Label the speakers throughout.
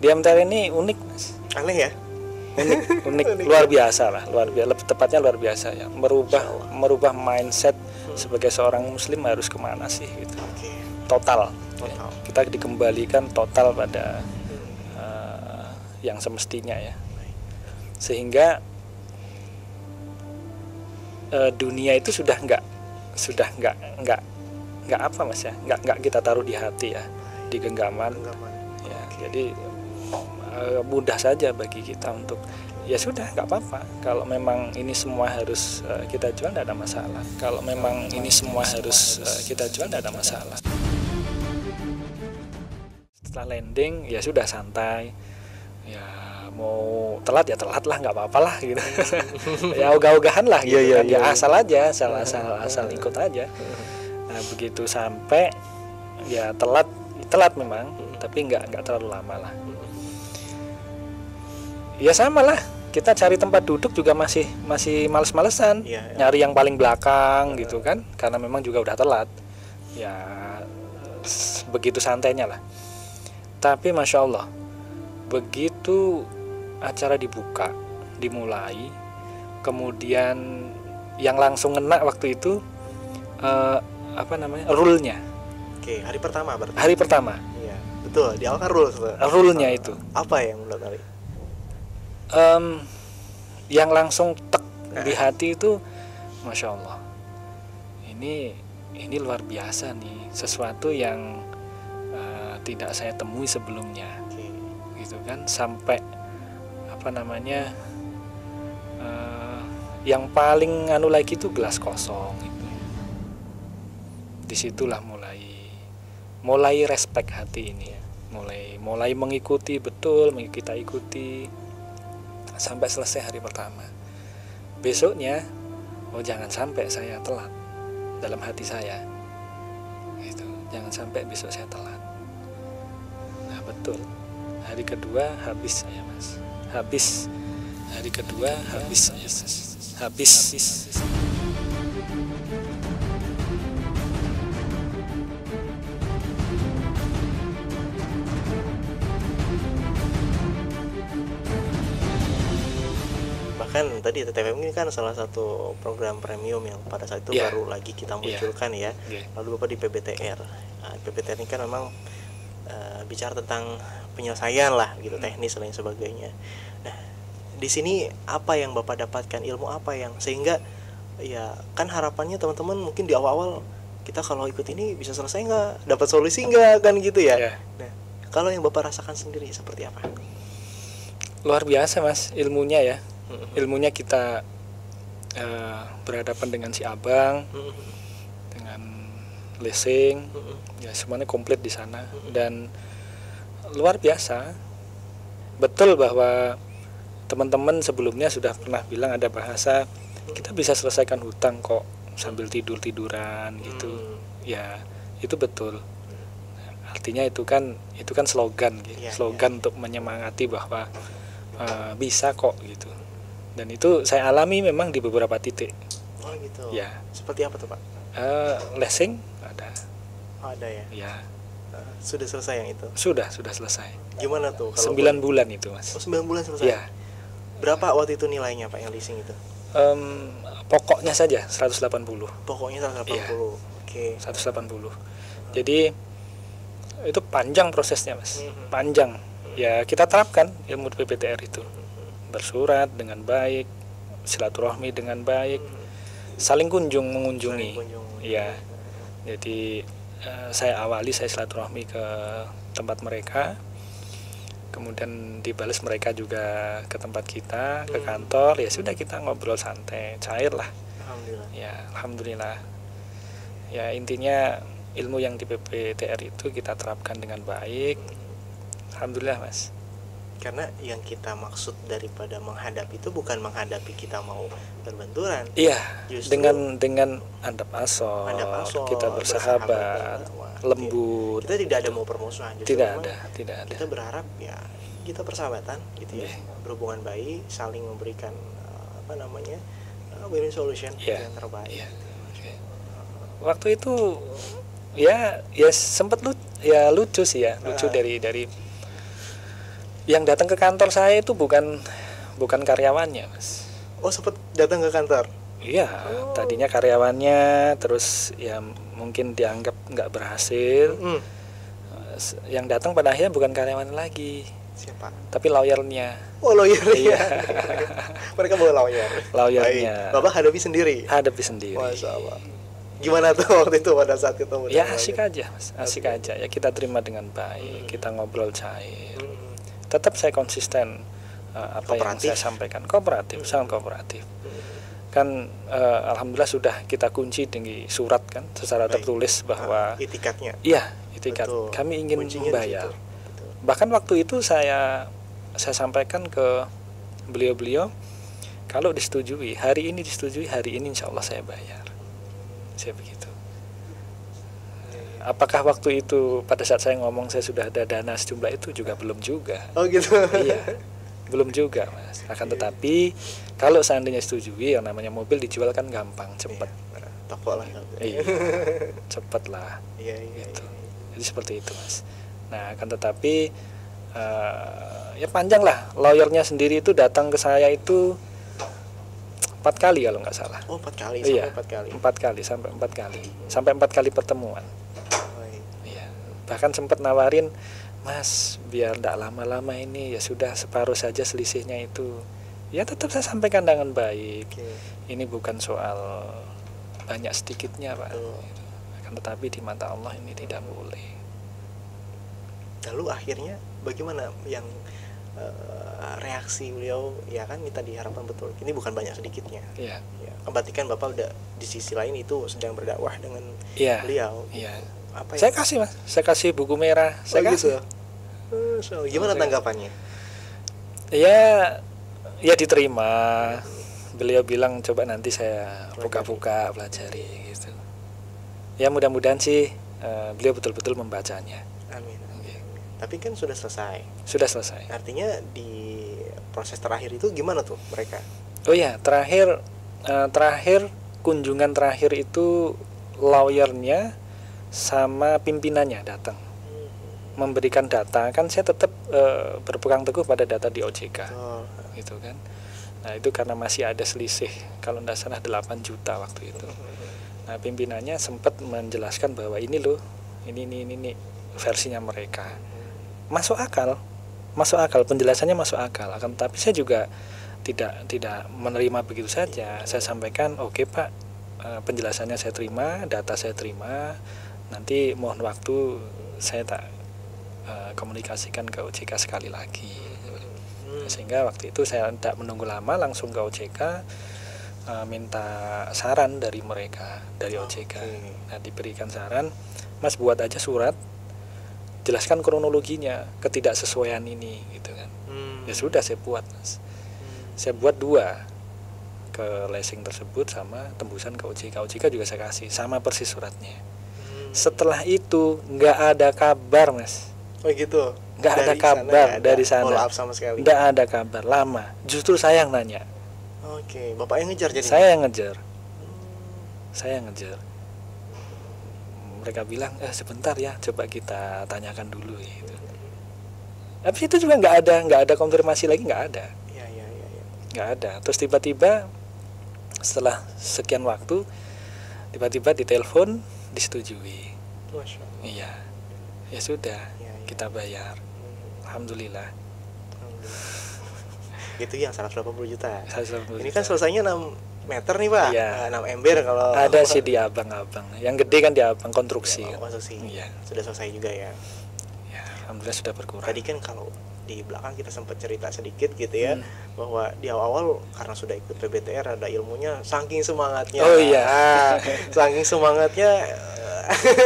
Speaker 1: Di MTR ini unik, Mas.
Speaker 2: Aneh ya?
Speaker 1: Unik luar biasa lah, lebih tepatnya luar biasa ya, merubah mindset sebagai seorang muslim harus kemana sih gitu. Total. Ya, kita dikembalikan total pada yang semestinya ya, sehingga dunia itu sudah nggak apa Mas ya, nggak kita taruh di hati ya, di genggaman ya. Jadi mudah saja bagi kita untuk ya sudah, nggak apa-apa kalau memang ini semua harus kita jual, tidak ada masalah. Kalau memang ini semua harus kita jual, tidak ada masalah. Setelah landing ya sudah santai ya, mau telat ya telat lah, nggak apa-apa lah gitu. Ya ogah-ogahan lah gitu kan. Ya asal aja, asal ikut aja. Nah begitu sampai ya telat memang, tapi nggak terlalu lama lah. Ya sama lah, kita cari tempat duduk juga masih males-malesan, nyari yang paling belakang gitu kan, karena memang juga udah telat. Ya begitu santainya lah. Tapi masya Allah, begitu acara dibuka, dimulai, kemudian yang langsung ngena waktu itu rule-nya.
Speaker 2: Oke, hari pertama berarti.
Speaker 1: Hari pertama.
Speaker 2: Iya, betul. Di awal kan
Speaker 1: rule-nya itu.
Speaker 2: Apa yang menurut Ali?
Speaker 1: Yang langsung tek di hati itu, masya Allah, ini luar biasa nih, sesuatu yang tidak saya temui sebelumnya, gitu kan. Sampai yang paling lagi itu gelas kosong itu. Disitulah mulai respect hati ini, mulai mengikuti betul, kita ikuti sampai selesai hari pertama. Besoknya jangan sampai saya telat, dalam hati saya gitu, jangan sampai besok saya telat. Nah betul, hari kedua habis saya Mas, hari kedua habis.
Speaker 2: Kan tadi TTFM ini kan salah satu program premium yang pada saat itu baru lagi kita munculkan ya. Lalu Bapak di PBTR. Nah, PBTR ini kan memang bicara tentang penyelesaian lah gitu, teknis dan lain sebagainya. Nah, di sini apa yang Bapak dapatkan, ilmu apa yang sehingga ya kan harapannya teman-teman mungkin di awal-awal kita kalau ikut ini bisa selesai nggak, dapat solusi nggak kan gitu ya. Nah, kalau yang Bapak rasakan sendiri seperti apa?
Speaker 1: Luar biasa Mas ilmunya ya. Ilmunya kita berhadapan dengan si abang, dengan leasing, ya semuanya komplit di sana. Dan luar biasa. Betul bahwa teman-teman sebelumnya sudah pernah bilang ada bahasa kita bisa selesaikan hutang kok sambil tiduran gitu. Ya itu betul. Artinya itu kan slogan gitu. Slogan untuk menyemangati bahwa bisa kok gitu. Dan itu saya alami memang di beberapa titik.
Speaker 2: Oh gitu.
Speaker 1: Ya.
Speaker 2: Seperti apa tuh Pak?
Speaker 1: Leasing ada.
Speaker 2: Oh, ada ya.
Speaker 1: Ya.
Speaker 2: Sudah selesai yang itu?
Speaker 1: Sudah selesai.
Speaker 2: Gimana tuh? Kalau
Speaker 1: 9 bulan itu Mas.
Speaker 2: Oh 9 bulan selesai?
Speaker 1: Ya.
Speaker 2: Berapa waktu itu nilainya Pak yang leasing itu?
Speaker 1: Pokoknya saja 180.
Speaker 2: Pokoknya 180.
Speaker 1: Ya.
Speaker 2: Oke.
Speaker 1: 180. Jadi itu panjang prosesnya Mas. Panjang. Ya kita terapkan ilmu PBTR itu. Bersurat dengan baik, silaturahmi dengan baik, saling mengunjungi. Ya, jadi saya silaturahmi ke tempat mereka, kemudian dibalas mereka juga ke tempat kita, ke kantor. Ya sudah, kita ngobrol santai, cair lah.
Speaker 2: Alhamdulillah.
Speaker 1: Ya, alhamdulillah. Ya intinya ilmu yang di PBTR itu kita terapkan dengan baik. Alhamdulillah Mas.
Speaker 2: Karena yang kita maksud daripada menghadapi itu bukan menghadapi kita mau berbenturan.
Speaker 1: Iya, dengan adab asor, kita bersahabat, lembut.
Speaker 2: Kita tidak ada mau permusuhan.
Speaker 1: Tidak ada.
Speaker 2: Kita berharap ya kita persahabatan gitu ya, berhubungan baik, saling memberikan win-win solution yang terbaik.
Speaker 1: Waktu itu ya sempat lucu sih ya, lucu dari Yang datang ke kantor saya itu bukan karyawannya, Mas.
Speaker 2: Oh, sempat datang ke kantor?
Speaker 1: Iya, tadinya karyawannya, terus ya mungkin dianggap nggak berhasil. Yang datang pada akhirnya bukan karyawan lagi.
Speaker 2: Siapa?
Speaker 1: Tapi lawyernya.
Speaker 2: Oh, lawyernya.
Speaker 1: Iya.
Speaker 2: Mereka bawa lawyer.
Speaker 1: Lawyernya.
Speaker 2: Bapak hadapi sendiri?
Speaker 1: Hadapi sendiri.
Speaker 2: Masya Allah. Gimana tuh waktu itu pada saat ketemu?
Speaker 1: Ya asik aja, Mas. Asik aja. Ya kita terima dengan baik. Kita ngobrol cair. Tetap saya konsisten apa yang saya sampaikan. Kooperatif, sangat kooperatif. Kan alhamdulillah sudah kita kunci dengan surat kan secara tertulis bahwa
Speaker 2: itikadnya.
Speaker 1: Iya, itikat. Betul. Kami ingin membayar. Bahkan waktu itu saya sampaikan ke beliau-beliau, kalau disetujui, hari ini disetujui, hari ini insya Allah saya bayar. Saya begitu. Apakah waktu itu pada saat saya ngomong saya sudah ada dana sejumlah itu juga belum juga.
Speaker 2: Oh gitu.
Speaker 1: Iya, belum juga, Mas. Akan tetapi kalau seandainya setujui, yang namanya mobil dijual kan gampang, cepat.
Speaker 2: Iya, toko lah.
Speaker 1: Iya, cepat lah.
Speaker 2: Iya.
Speaker 1: Gitu. Jadi seperti itu, Mas. Nah, akan tetapi ya panjang lah. Lawyernya sendiri itu datang ke saya itu 4 kali kalau nggak salah.
Speaker 2: Oh, 4 kali,
Speaker 1: iya,
Speaker 2: sampai 4 kali.
Speaker 1: 4 kali, sampai 4 kali. Sampai 4 kali pertemuan. Iya. Bahkan sempat nawarin, Mas, biar tidak lama-lama ini, ya sudah separuh saja selisihnya itu. Ya tetap saya sampaikan dengan baik. Ini bukan soal banyak sedikitnya, Pak. Akan tetapi di mata Allah ini tidak boleh.
Speaker 2: Lalu akhirnya bagaimana yang reaksi beliau? Ya kan kita diharapkan betul ini bukan banyak sedikitnya.
Speaker 1: Iya.
Speaker 2: Ya, berarti kan Bapak udah di sisi lain itu sedang berdakwah dengan beliau.
Speaker 1: Iya.
Speaker 2: Apa
Speaker 1: saya kasih, Mas, saya kasih buku merah, saya kasih.
Speaker 2: So, gimana tanggapannya?
Speaker 1: Ya diterima. Beliau bilang coba nanti saya buka-buka pelajari gitu. Ya mudah-mudahan sih beliau betul-betul membacanya.
Speaker 2: Amin. Tapi kan sudah selesai.
Speaker 1: Sudah selesai.
Speaker 2: Artinya di proses terakhir itu gimana tuh mereka?
Speaker 1: Oh ya, terakhir kunjungan terakhir itu lawyernya sama pimpinannya datang memberikan data. Kan saya tetap berpegang teguh pada data di OJK, gitu kan. Nah itu karena masih ada selisih, kalau tidak salah 8 juta waktu itu. Nah pimpinannya sempat menjelaskan bahwa ini loh, ini versinya mereka. Masuk akal, penjelasannya masuk akal. Akan tapi saya juga tidak menerima begitu saja. Saya sampaikan, oke Pak, penjelasannya saya terima, data saya terima. Nanti mohon waktu saya tak komunikasikan ke OJK sekali lagi. Sehingga waktu itu saya tidak menunggu lama, langsung ke OJK minta saran dari mereka, dari OJK. Nah diberikan saran, Mas buat aja surat, jelaskan kronologinya, ketidaksesuaian ini gitu kan. Ya sudah saya buat, Mas. Saya buat 2 ke leasing tersebut sama tembusan ke OJK. OJK juga saya kasih sama persis suratnya. Setelah itu nggak ada kabar, Mas.
Speaker 2: Oh gitu.
Speaker 1: Nggak ada kabar dari sana.
Speaker 2: Follow up sama sekali.
Speaker 1: Nggak ada kabar, lama. Justru saya yang nanya.
Speaker 2: Oke, Bapak yang ngejar jadi.
Speaker 1: Saya yang ngejar. Saya yang ngejar. Mereka bilang, sebentar ya, coba kita tanyakan dulu gitu. Tapi itu juga nggak ada konfirmasi lagi, nggak ada.
Speaker 2: Iya.
Speaker 1: Nggak ada. Terus tiba-tiba setelah sekian waktu, tiba-tiba ditelepon, disetujui.
Speaker 2: Masya Allah.
Speaker 1: Iya. Ya sudah, kita bayar. Alhamdulillah.
Speaker 2: Itu yang 180 juta.
Speaker 1: 180
Speaker 2: Ini
Speaker 1: juta.
Speaker 2: kan selesainya 6 meter nih Pak.
Speaker 1: Iya.
Speaker 2: 6 ember kalau.
Speaker 1: Ada sih di abang-abang. Yang gede kan di abang konstruksi.
Speaker 2: Ya, konstruksi.
Speaker 1: Iya.
Speaker 2: Sudah selesai juga ya.
Speaker 1: Ya, alhamdulillah sudah berkurang.
Speaker 2: Tadi kan kalau di belakang kita sempat cerita sedikit gitu ya, bahwa di awal-awal karena sudah ikut PBTR ada ilmunya, saking semangatnya.
Speaker 1: Oh iya.
Speaker 2: Saking semangatnya.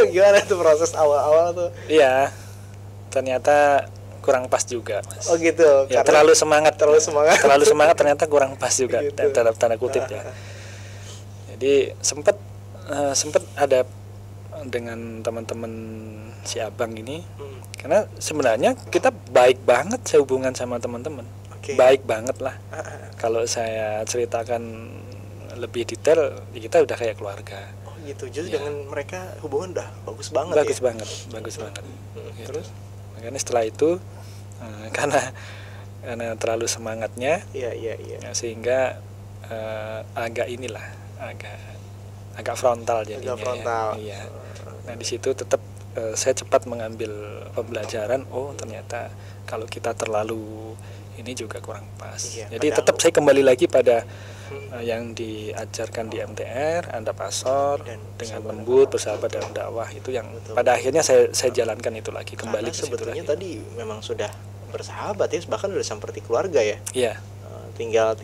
Speaker 2: Gimana tuh proses awal-awal tuh?
Speaker 1: Iya. Ternyata kurang pas juga, Mas.
Speaker 2: Oh gitu.
Speaker 1: Ya, terlalu semangat ternyata kurang pas juga,
Speaker 2: gitu.
Speaker 1: dalam tanda kutip ya. Jadi sempat ada dengan teman-teman si abang ini, karena sebenarnya kita baik banget saya hubungan sama teman-teman. Baik banget lah. Kalau saya ceritakan lebih detail, kita udah kayak keluarga.
Speaker 2: Oh gitu. Jadi dengan mereka hubungan udah bagus banget.
Speaker 1: Bagus banget. Gitu. Terus makanya setelah itu karena terlalu semangatnya.
Speaker 2: Ya,
Speaker 1: sehingga agak frontal jadinya.
Speaker 2: Agak frontal.
Speaker 1: Ya. Iya. Nah di situ tetap saya cepat mengambil pembelajaran. Oh ternyata kalau kita terlalu ini juga kurang pas. Jadi tetap saya kembali lagi pada yang diajarkan di MTR, Anda Pasor dengan lembut, bersahabat dalam dakwah, itu yang pada akhirnya saya jalankan itu lagi, kembali ke situ lagi.
Speaker 2: Sebetulnya tadi memang sudah bersahabat ya, bahkan sudah seperti keluarga ya.
Speaker 1: Iya.
Speaker 2: Tinggal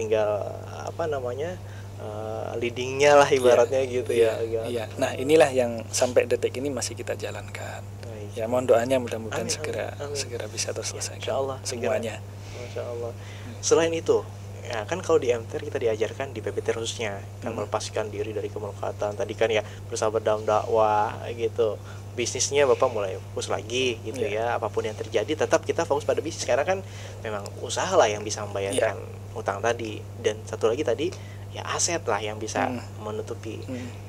Speaker 2: apa namanya, leadingnya lah ibaratnya gitu ya.
Speaker 1: Iya. Nah inilah yang sampai detik ini masih kita jalankan. Ya mohon doanya mudah-mudahan segera bisa terselesaikan.
Speaker 2: Insya Allah
Speaker 1: semuanya.
Speaker 2: Masya Allah. Selain itu, ya kan kalau di MTR kita diajarkan di PPT khususnya kan melepaskan diri dari kemelekatan tadi kan ya, bersahabat dalam dakwah gitu. Bisnisnya Bapak mulai fokus lagi gitu ya. Apapun yang terjadi tetap kita fokus pada bisnis, karena kan memang usaha lah yang bisa membayarkan utang tadi, dan satu lagi tadi ya aset lah yang bisa menutupi.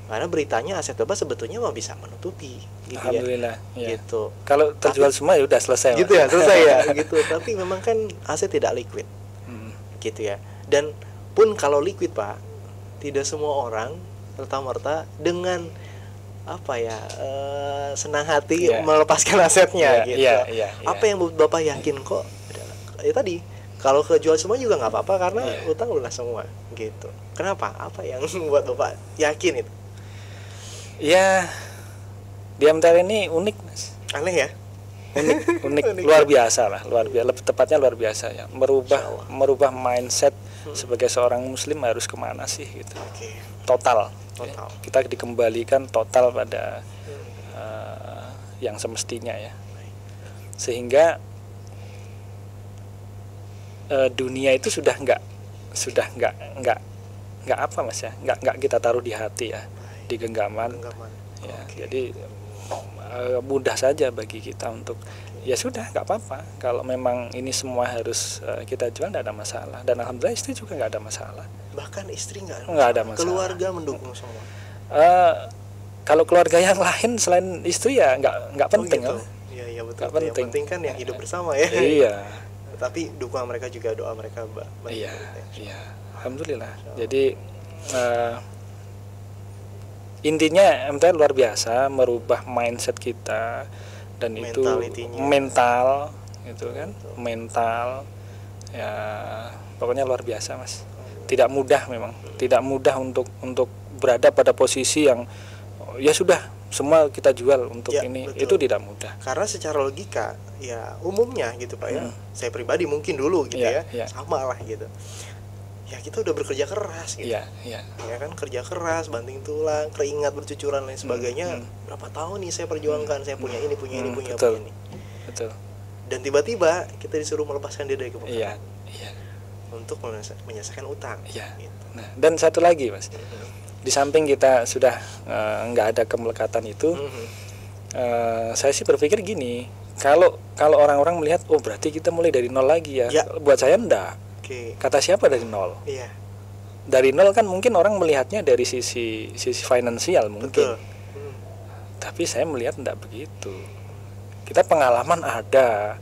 Speaker 2: Karena beritanya aset Bapak sebetulnya mau bisa menutupi gitu.
Speaker 1: Alhamdulillah ya.
Speaker 2: Gitu.
Speaker 1: Kalau terjual semua ya udah selesai
Speaker 2: gitu ya, selesai ya gitu. Tapi memang kan aset tidak liquid gitu ya. Dan pun kalau liquid Pak, tidak semua orang serta-merta dengan apa ya, senang hati melepaskan asetnya gitu. Apa yang Bapak yakin kok ya tadi, kalau kejual semua juga nggak apa-apa karena utang lunas semua gitu. Kenapa? Apa yang membuat Bapak yakin itu?
Speaker 1: Ya di MTR ini unik Mas.
Speaker 2: Aneh ya?
Speaker 1: Unik luar biasa lah, lebih tepatnya luar biasa ya, merubah mindset sebagai seorang muslim harus kemana sih gitu. Total. Kita dikembalikan total pada yang semestinya ya, sehingga dunia itu sudah nggak apa Mas ya, nggak kita taruh di hati ya, di genggaman. Ya, jadi mudah saja bagi kita untuk ya sudah nggak apa-apa kalau memang ini semua harus kita jual, nggak ada masalah, dan alhamdulillah istri juga nggak ada masalah,
Speaker 2: bahkan istri nggak
Speaker 1: ada masalah,
Speaker 2: keluarga mendukung semua.
Speaker 1: Kalau keluarga yang lain selain istri ya nggak penting.
Speaker 2: Gitu. Ya betul.
Speaker 1: Gak penting.
Speaker 2: Yang penting kan yang hidup bersama ya.
Speaker 1: Iya.
Speaker 2: Tapi dukungan mereka juga, doa mereka
Speaker 1: iya. Alhamdulillah. Jadi intinya MTR luar biasa merubah mindset kita, dan itu mental itu kan, mental ya pokoknya luar biasa Mas. Tidak mudah memang, tidak mudah untuk berada pada posisi yang ya sudah semua kita jual untuk ini, betul. Itu tidak mudah.
Speaker 2: Karena secara logika ya umumnya gitu Pak ya, saya pribadi mungkin dulu gitu ya, sama lah gitu. Ya kita udah bekerja keras gitu.
Speaker 1: Ya
Speaker 2: kan, kerja keras, banting tulang, keringat bercucuran lain sebagainya. Berapa tahun nih saya perjuangkan, saya punya ini, punya ini.
Speaker 1: Betul.
Speaker 2: Dan tiba-tiba kita disuruh melepaskan diri dari kemelekatan.
Speaker 1: Iya.
Speaker 2: Untuk menyelesaikan utang.
Speaker 1: Iya. Gitu. Nah, dan satu lagi Mas. Di samping kita sudah nggak ada kemelekatan itu, saya sih berpikir gini, kalau orang-orang melihat oh berarti kita mulai dari nol lagi ya. Buat saya enggak. Kata siapa dari nol?
Speaker 2: Iya.
Speaker 1: Dari nol kan mungkin orang melihatnya dari sisi finansial mungkin. Tapi saya melihat enggak begitu. Kita pengalaman ada,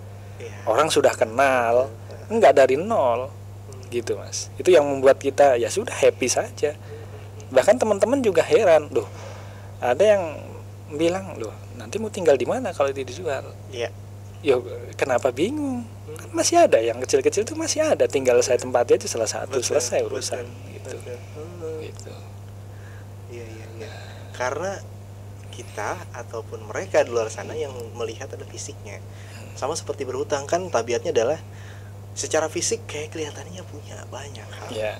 Speaker 1: orang sudah kenal, enggak dari nol, gitu Mas. Itu yang membuat kita ya sudah happy saja. Bahkan teman-teman juga heran, loh, ada yang bilang, loh, nanti mau tinggal di mana kalau itu dijual?
Speaker 2: Iya.
Speaker 1: Yo, kenapa bingung? Kan masih ada yang kecil-kecil itu masih ada, tinggal saya tempati aja salah satu, selesai urusan gitu. Gitu.
Speaker 2: Iya. Karena kita ataupun mereka di luar sana yang melihat ada fisiknya. Sama seperti berhutang kan, tabiatnya adalah secara fisik kayak kelihatannya punya banyak hal.
Speaker 1: Iya.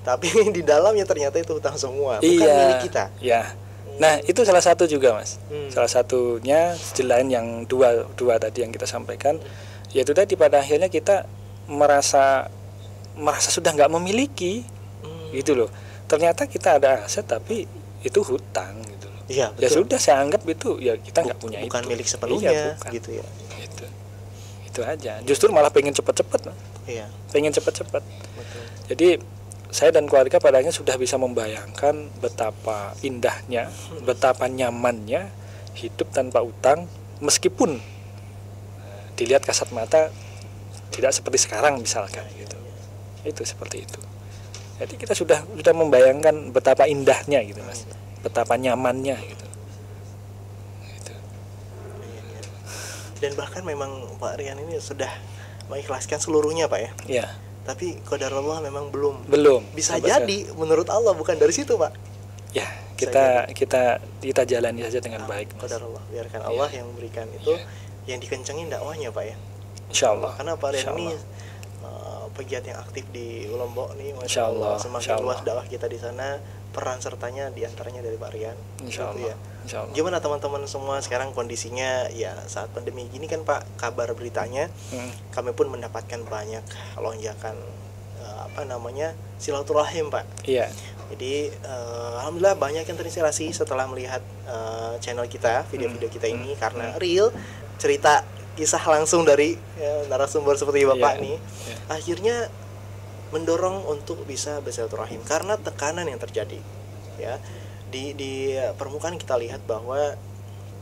Speaker 2: Tapi di dalamnya ternyata itu hutang semua, bukan milik kita.
Speaker 1: Iya. Nah, itu salah satu juga Mas. Salah satunya selain yang dua tadi yang kita sampaikan, yaitu tadi pada akhirnya kita merasa sudah nggak memiliki, gitu loh. Ternyata kita ada aset tapi itu hutang gitu loh.
Speaker 2: Iya, betul.
Speaker 1: Ya sudah, saya anggap itu ya kita nggak punya,
Speaker 2: bukan
Speaker 1: itu.
Speaker 2: Milik sepenuhnya,
Speaker 1: bukan.
Speaker 2: gitu ya.
Speaker 1: Gitu. Itu aja. Justru malah pengen cepet-cepet.
Speaker 2: Iya.
Speaker 1: Pengen cepet-cepet.
Speaker 2: Betul.
Speaker 1: Jadi saya dan keluarga pada akhirnya sudah bisa membayangkan betapa indahnya, betapa nyamannya hidup tanpa utang, meskipun dilihat kasat mata tidak seperti sekarang misalkan gitu. Itu seperti itu. Jadi kita sudah membayangkan betapa indahnya gitu Mas, betapa nyamannya gitu.
Speaker 2: Dan bahkan memang Pak Rian ini sudah mengikhlaskan seluruhnya Pak ya.
Speaker 1: Iya.
Speaker 2: Tapi qadarullah memang belum. Bisa jadi menurut Allah, bukan dari situ Pak.
Speaker 1: Ya, kita jalani saja dengan baik.
Speaker 2: Qadarullah, biarkan Allah yang memberikan itu, yang dikencengin dakwahnya Pak ya.
Speaker 1: Insyaallah.
Speaker 2: Karena Pak Rian ini pegiat yang aktif di Lombok nih, Masya Allah. Semakin luas dakwah kita di sana, peran sertanya diantaranya dari Pak Rian.
Speaker 1: Insya Allah.
Speaker 2: Ya. Gimana teman-teman semua sekarang kondisinya ya saat pandemi gini kan Pak, kabar beritanya kami pun mendapatkan banyak lonjakan silaturahim Pak.
Speaker 1: Iya.
Speaker 2: Jadi alhamdulillah banyak yang terinspirasi setelah melihat channel kita, video-video kita ini karena real cerita kisah langsung dari narasumber seperti Bapak nih. Akhirnya mendorong untuk bisa bersilaturahim karena tekanan yang terjadi ya. Di permukaan kita lihat bahwa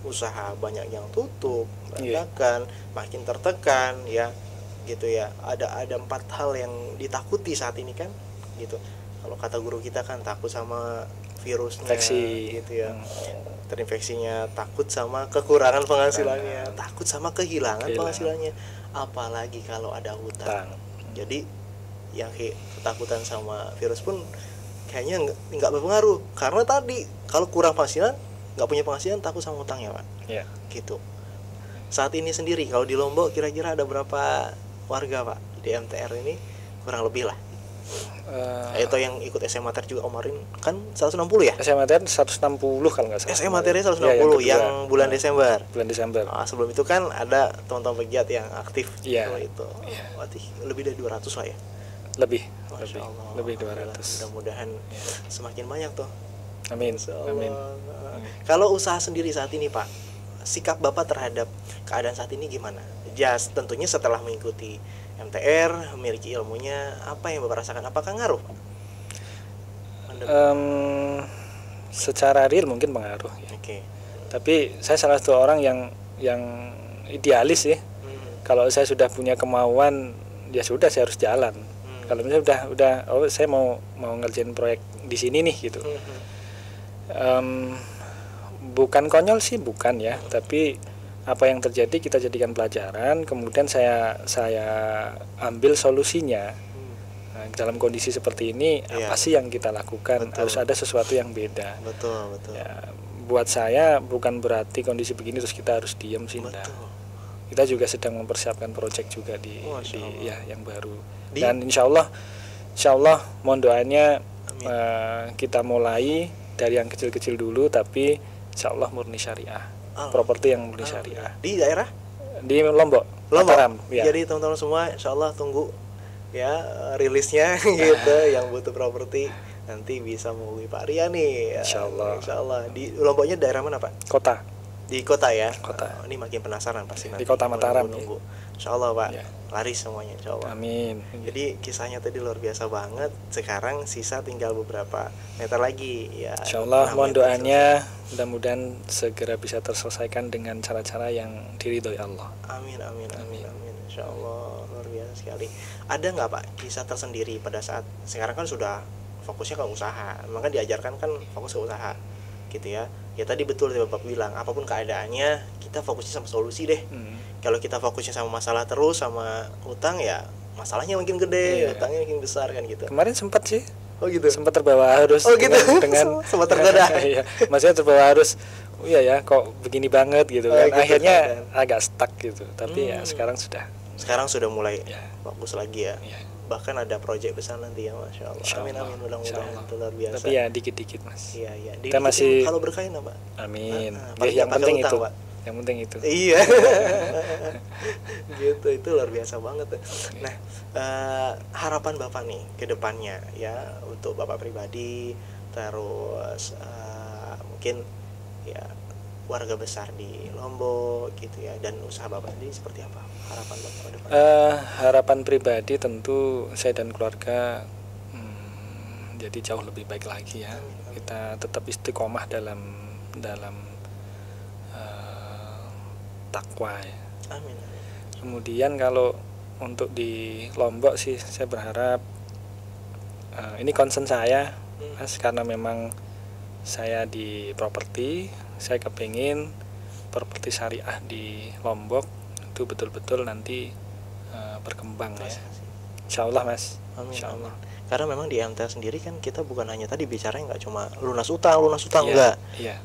Speaker 2: usaha banyak yang tutup, berantakan, makin tertekan ya gitu ya. Ada 4 hal yang ditakuti saat ini kan gitu. Kalau kata guru kita kan takut sama virusnya, infeksi gitu ya. Terinfeksinya, takut sama kekurangan penghasilannya, takut sama kehilangan penghasilannya, apalagi kalau ada hutang. Jadi yang ketakutan sama virus pun kayaknya nggak berpengaruh, karena tadi kalau kurang penghasilan, nggak punya penghasilan, takut sama hutangnya Pak. Gitu. Saat ini sendiri kalau di Lombok kira-kira ada berapa warga Pak di MTR ini, kurang lebih lah? Itu yang ikut SMA TER juga kemarin kan 160 ya?
Speaker 1: SMA TER 160 kalau nggak salah.
Speaker 2: SMA TER 160 yang bulan Desember.
Speaker 1: Bulan Desember.
Speaker 2: Sebelum itu kan ada teman-teman pegiat yang aktif itu. Berarti lebih dari 200 lah ya.
Speaker 1: Lebih 200.
Speaker 2: Mudah-mudahan semakin banyak tuh.
Speaker 1: Amin.
Speaker 2: Kalau usaha sendiri saat ini Pak, sikap Bapak terhadap keadaan saat ini gimana? Ya tentunya setelah mengikuti MTR, memiliki ilmunya, apa yang Bapak rasakan? Apakah ngaruh?
Speaker 1: Secara real mungkin pengaruh ya. Tapi saya salah satu orang yang idealis ya. Kalau saya sudah punya kemauan, ya sudah saya harus jalan. Kalau misalnya udah saya mau ngerjain proyek di sini nih gitu. Bukan konyol sih, bukan ya, tapi apa yang terjadi kita jadikan pelajaran, kemudian saya ambil solusinya. Nah, dalam kondisi seperti ini apa sih yang kita lakukan? Harus ada sesuatu yang beda.
Speaker 2: Betul.
Speaker 1: Ya, buat saya bukan berarti kondisi begini terus kita harus diam sih. Kita juga sedang mempersiapkan proyek juga di yang baru. Dan insya Allah mohon doanya kita mulai dari yang kecil-kecil dulu, tapi insya Allah murni syariah. Properti yang murni syariah.
Speaker 2: Di daerah?
Speaker 1: Di Lombok. Mataram, ya.
Speaker 2: Jadi teman-teman semua insya Allah tunggu ya rilisnya gitu. Yang butuh properti nanti bisa menghubungi Pak Rian nih.
Speaker 1: Insya Allah.
Speaker 2: Di Lomboknya daerah mana Pak?
Speaker 1: Kota.
Speaker 2: Di kota ya?
Speaker 1: Kota.
Speaker 2: Ini makin penasaran pasti nanti.
Speaker 1: Di kota Mataram.
Speaker 2: Nunggu. Insya Allah Pak, laris semuanya insya Allah.
Speaker 1: Amin.
Speaker 2: Jadi kisahnya tadi luar biasa banget. Sekarang sisa tinggal beberapa meter lagi ya.
Speaker 1: Insya Allah mohon doanya, mudah-mudahan segera bisa terselesaikan dengan cara-cara yang diridhoi Allah.
Speaker 2: Amin. Insya Allah luar biasa sekali. Ada nggak Pak kisah tersendiri pada saat sekarang kan sudah fokusnya ke usaha, maka diajarkan kan fokus ke usaha gitu ya. Ya tadi betul yang Bapak bilang, apapun keadaannya kita fokusnya sama solusi deh. Kalau kita fokusnya sama masalah terus, sama utang ya masalahnya makin gede, utangnya makin besar kan gitu.
Speaker 1: Kemarin sempat sih.
Speaker 2: Oh gitu.
Speaker 1: Sempat terbawa arus.
Speaker 2: Oh gitu. Dengan sempat tergoda.
Speaker 1: Iya. Maksudnya terbawa arus. Oh iya ya, kok begini banget gitu kan. Gitu, akhirnya agak stuck gitu. Tapi ya sekarang sudah mulai fokus lagi ya. Bahkan ada proyek besar nanti ya, Masya Allah. Amin mudah-mudahan itu luar biasa. Tapi ya dikit-dikit Mas.
Speaker 2: Iya.
Speaker 1: Kita masih
Speaker 2: kalau berkain apa?
Speaker 1: Amin. Yang penting utang, itu. Pak. Yang penting itu.
Speaker 2: Iya. Gitu, itu luar biasa banget. Nah, harapan Bapak nih ke depannya ya untuk Bapak pribadi, terus mungkin ya warga besar di Lombok gitu ya, dan usaha Bapak sendiri seperti apa? Harapan Bapak ke depan?
Speaker 1: Harapan pribadi tentu saya dan keluarga jadi jauh lebih baik lagi ya. Kita tetap istiqomah dalam takwa ya.
Speaker 2: Amin.
Speaker 1: Kemudian kalau untuk di Lombok sih saya berharap ini concern saya Mas, karena memang saya di properti, saya kepingin properti syariah di Lombok itu betul-betul nanti berkembang ya. Insya Allah Mas.
Speaker 2: Amin,
Speaker 1: Insya Allah.
Speaker 2: amin. Karena memang di MTR sendiri kan kita bukan hanya tadi bicaranya nggak cuma lunas utang
Speaker 1: yeah,
Speaker 2: enggak,
Speaker 1: yeah.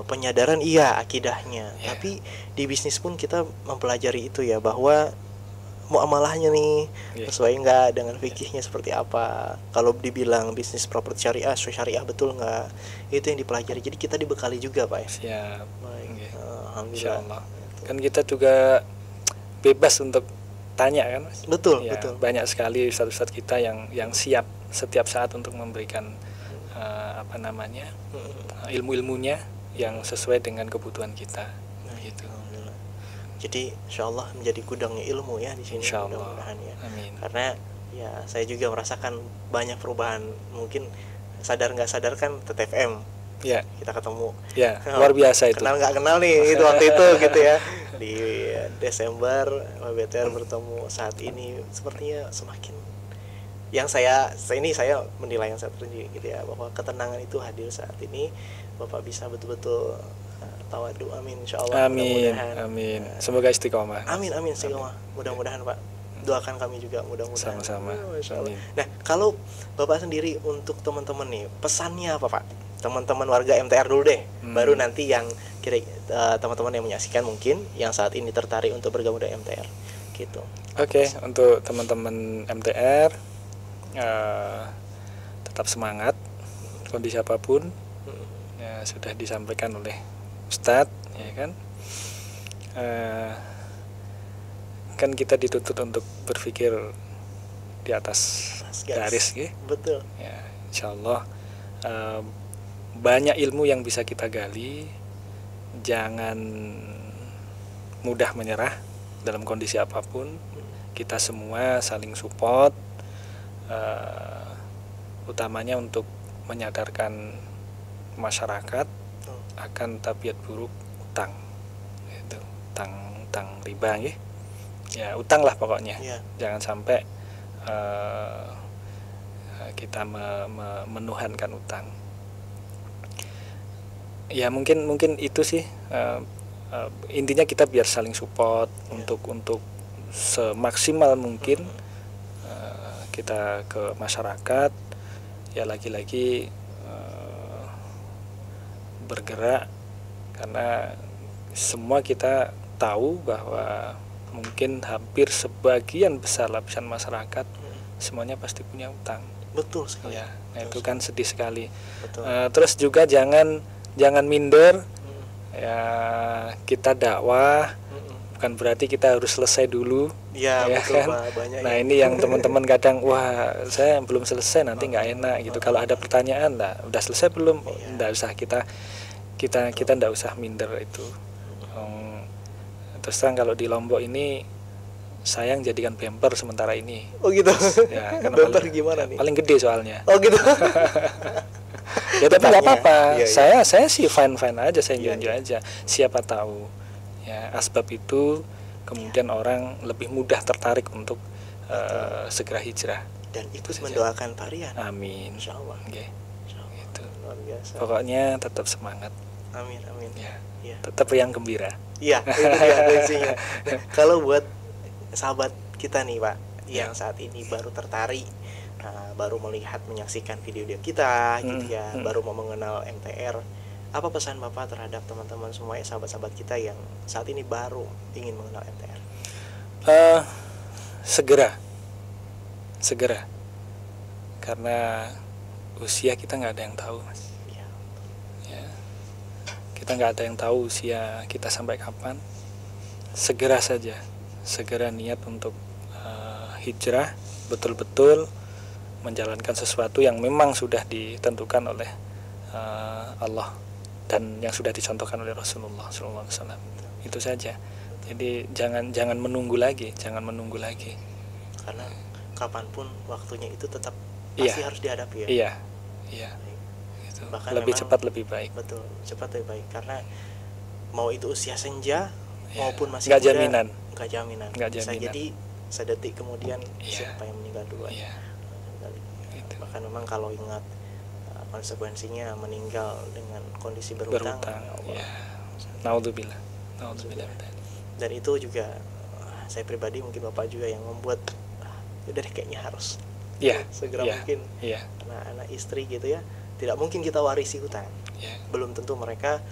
Speaker 2: Penyadaran akidahnya, tapi di bisnis pun kita mempelajari itu ya, bahwa muamalahnya nih sesuai nggak dengan fikihnya seperti apa. Kalau dibilang bisnis properti syariah betul nggak, itu yang dipelajari. Jadi kita dibekali juga Pak ya.
Speaker 1: Siap.
Speaker 2: Baik. Alhamdulillah.
Speaker 1: Insya Allah. Kan kita juga bebas untuk tanya kan Mas?
Speaker 2: Betul,
Speaker 1: ya,
Speaker 2: betul.
Speaker 1: Banyak sekali ustadz-ustadz kita yang siap setiap saat untuk memberikan ilmu-ilmunya yang sesuai dengan kebutuhan kita. Gitu.
Speaker 2: Jadi insya Allah menjadi gudangnya ilmu ya di sini. Mudah-mudahan ya.
Speaker 1: Amin.
Speaker 2: Karena ya saya juga merasakan banyak perubahan, mungkin sadar nggak sadar kan TTFM.
Speaker 1: Ya.
Speaker 2: Kita ketemu.
Speaker 1: Ya, luar biasa itu.
Speaker 2: Kenal nggak kenal nih itu waktu itu gitu ya. Di Desember PBTR bertemu, saat ini sepertinya semakin saya menilai yang saya terjadi gitu ya, bahwa ketenangan itu hadir saat ini. Bapak bisa betul-betul tawadu, amin insyaallah.
Speaker 1: Amin. Semoga istiqomah.
Speaker 2: Amin istiqomah. Mudah-mudahan Pak. Doakan kami juga mudah-mudahan.
Speaker 1: Sama-sama.
Speaker 2: Amin. Nah, kalau Bapak sendiri untuk teman-teman nih, pesannya apa Pak? Teman-teman warga MTR dulu deh. Baru nanti yang teman-teman yang menyaksikan mungkin yang saat ini tertarik untuk bergabung dengan MTR gitu.
Speaker 1: Oke, untuk teman-teman MTR tetap semangat kondisi apapun. Ya, sudah disampaikan oleh Ustadz ya kan. Kan kita dituntut untuk berpikir di atas garis gitu.
Speaker 2: Betul.
Speaker 1: Ya, insyaallah banyak ilmu yang bisa kita gali. Jangan mudah menyerah dalam kondisi apapun. Kita semua saling support, utamanya untuk menyadarkan masyarakat akan tabiat buruk utang. Itu utang riba ya. Ya, utang lah pokoknya. Jangan sampai kita menuhankan utang. Ya mungkin itu sih intinya kita biar saling support untuk semaksimal mungkin kita ke masyarakat ya, lagi-lagi bergerak karena semua kita tahu bahwa mungkin hampir sebagian besar lapisan masyarakat semuanya pasti punya utang.
Speaker 2: Betul sekali.
Speaker 1: Ya, nah itu kan sedih sekali. Terus juga jangan minder. Ya, kita dakwah bukan berarti kita harus selesai dulu.
Speaker 2: Ya betul
Speaker 1: kan?
Speaker 2: Pak, banyak.
Speaker 1: Nah ini yang teman-teman kadang wah saya belum selesai nanti nggak enak gitu. Kalau ada pertanyaan lah, udah selesai belum? Nggak usah kita nggak usah minder itu. Terus terang kalau di Lombok ini saya yang jadikan bumper sementara ini.
Speaker 2: Oh gitu.
Speaker 1: Ya,
Speaker 2: bumper gimana nih?
Speaker 1: Paling gede soalnya.
Speaker 2: Oh gitu.
Speaker 1: Ya tapi nggak apa-apa. Saya sih fine aja, saya enjoy aja. Siapa tahu ya asbab itu kemudian orang lebih mudah tertarik untuk segera hijrah
Speaker 2: dan ikut mendoakan Pak Rian.
Speaker 1: Amin.
Speaker 2: Insyaallah.
Speaker 1: Okay. Gitu.
Speaker 2: Luar biasa.
Speaker 1: Pokoknya tetap semangat.
Speaker 2: Amin.
Speaker 1: Ya. Tetap yang gembira.
Speaker 2: Iya, itu dia kuncinya. Nah, kalau buat sahabat kita nih Pak, yang saat ini baru tertarik, baru menyaksikan video kita gitu ya, baru mau mengenal MTR, apa pesan Bapak terhadap teman-teman semua ya, sahabat-sahabat kita yang saat ini baru ingin mengenal MTR?
Speaker 1: Segera, karena usia kita nggak ada yang tahu Mas. Ya, kita nggak ada yang tahu usia kita sampai kapan. Segera niat untuk hijrah, betul-betul menjalankan sesuatu yang memang sudah ditentukan oleh Allah dan yang sudah dicontohkan oleh Rasulullah SAW. Itu saja. Jadi jangan menunggu lagi.
Speaker 2: Karena kapanpun waktunya itu tetap pasti harus dihadapi ya.
Speaker 1: Iya. Gitu.
Speaker 2: Bahkan
Speaker 1: lebih
Speaker 2: memang,
Speaker 1: cepat lebih baik.
Speaker 2: Betul, cepat lebih baik. Karena mau itu usia senja maupun masih
Speaker 1: nggak
Speaker 2: muda,
Speaker 1: jaminan.
Speaker 2: Nggak jaminan. Bisa jadi sedetik kemudian siapa yang meninggal duluan. Bahkan memang kalau ingat konsekuensinya meninggal dengan kondisi berhutang,
Speaker 1: naudzubillah.
Speaker 2: Dan itu juga saya pribadi, mungkin Bapak juga yang membuat udah kayaknya harus segera mungkin anak-anak istri gitu ya, tidak mungkin kita warisi hutang, belum tentu mereka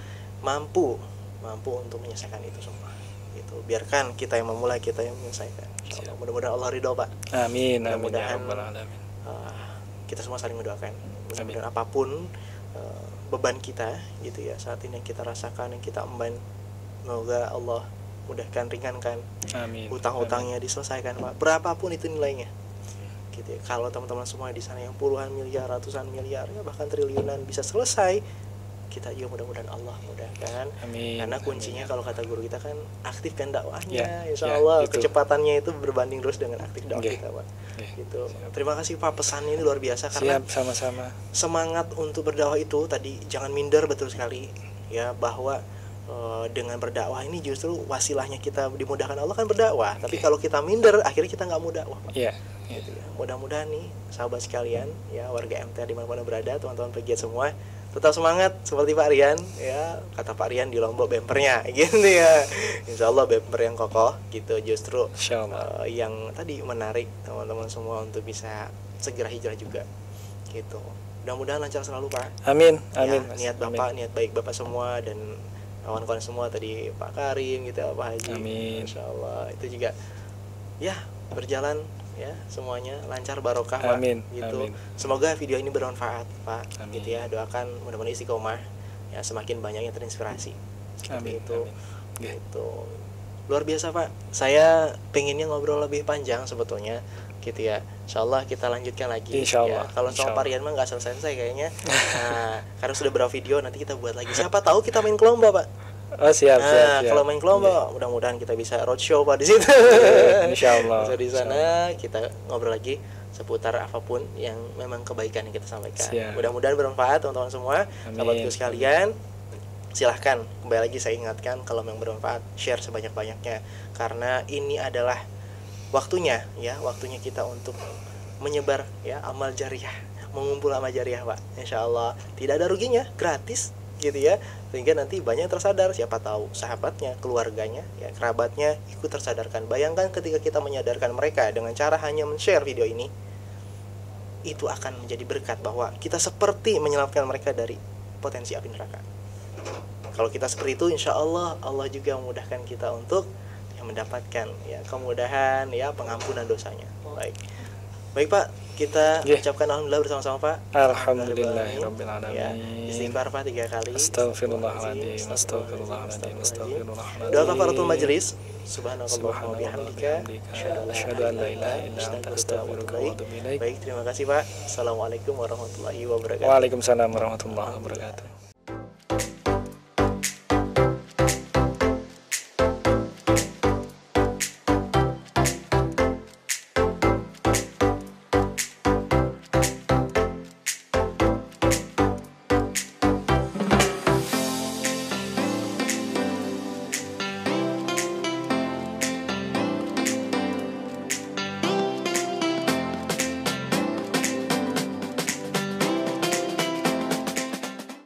Speaker 2: mampu untuk menyelesaikan itu semua gitu. Biarkan kita yang memulai, kita yang menyelesaikan, insyaallah. Mudah-mudahan Allah ridho, Pak.
Speaker 1: Amin.
Speaker 2: Mudah-mudahan kita semua saling mendoakan, mudah-mudahan apapun beban kita gitu ya saat ini yang kita rasakan, yang kita emban, semoga Allah mudahkan, ringankan.
Speaker 1: Amin.
Speaker 2: Hutang-hutangnya diselesaikan, Pak, berapapun itu nilainya gitu ya. Kalau teman-teman semua di sana yang puluhan miliar, ratusan miliar, ya bahkan triliunan bisa selesai, kita juga mudah-mudahan Allah mudahkan.
Speaker 1: Amin.
Speaker 2: Karena kuncinya kalau kata guru kita kan aktifkan dakwahnya, insyaallah kecepatannya itu berbanding terus dengan aktif dakwah kita, Pak. Gitu. Terima kasih, Pak, pesannya ini luar biasa. Karena
Speaker 1: sama-sama
Speaker 2: semangat untuk berdakwah itu tadi jangan minder, betul sekali ya, bahwa dengan berdakwah ini justru wasilahnya kita dimudahkan Allah kan berdakwah. Tapi kalau kita minder, akhirnya kita nggak mau dakwah, Pak. Gitu ya. Mudah-mudahan nih sahabat sekalian ya, warga MTR dimanapun berada, teman-teman pegiat semua, tetap semangat seperti Pak Rian ya. Kata Pak Rian di Lombok bempernya gitu ya, insyaallah bemper yang kokoh gitu, justru yang tadi menarik teman-teman semua untuk bisa segera hijrah juga gitu. Mudah-mudahan lancar selalu, Pak.
Speaker 1: Amin.
Speaker 2: Niat Bapak, niat baik Bapak semua dan kawan-kawan semua tadi, Pak Karim gitu, Pak Haji, insyaallah itu juga ya berjalan ya, semuanya lancar, barokah, Pak. Gitu. Semoga video ini bermanfaat, Pak. Gitu ya, doakan mudah-mudahan istiqomah ya, semakin banyak yang terinspirasi. Itu gitu. Luar biasa, Pak. Saya pengennya ngobrol lebih panjang sebetulnya gitu ya. Insyaallah kita lanjutkan lagi ya. Kalau sama Pak Rian mah nggak selesai kayaknya. Nah, karena sudah berapa video, nanti kita buat lagi. Siapa tahu kita main ke lomba, Pak.
Speaker 1: Siap.
Speaker 2: Kalau main ke lomba, mudah-mudahan kita bisa roadshow, Pak, di situ.
Speaker 1: Insyaallah.
Speaker 2: So, di sana kita ngobrol lagi seputar apapun yang memang kebaikan yang kita sampaikan. Mudah-mudahan bermanfaat teman-teman semua, sahabatku sekalian. Silahkan, kembali lagi saya ingatkan, kalau memang bermanfaat, share sebanyak-banyaknya, karena ini adalah waktunya ya, waktunya kita untuk menyebar ya amal jariah, mengumpul amal jariah, Pak. Insyaallah tidak ada ruginya, gratis gitu ya, sehingga nanti banyak yang tersadar, siapa tahu sahabatnya, keluarganya ya, kerabatnya ikut tersadarkan. Bayangkan ketika kita menyadarkan mereka dengan cara hanya men-share video ini, itu akan menjadi berkat bahwa kita seperti menyelamatkan mereka dari potensi api neraka. Kalau kita seperti itu, insya Allah Allah juga memudahkan kita untuk mendapatkan ya kemudahan ya, pengampunan dosanya. Baik Pak, kita ucapkan alhamdulillah bersama-sama, Pak.
Speaker 1: Alhamdulillahirabbil alamin.
Speaker 2: Ya, istighfar, Pak, 3 kali.
Speaker 1: Astagfirullahaladzim.
Speaker 2: Doa kafaratul majelis. Subhanallah wa bihamdika,
Speaker 1: asyhadu an la ilaha illa anta, astaghfiruka wa atubu ilaik.
Speaker 2: Baik, terima kasih, Pak. Assalamualaikum warahmatullahi wabarakatuh.
Speaker 1: Waalaikumsalam warahmatullahi wabarakatuh.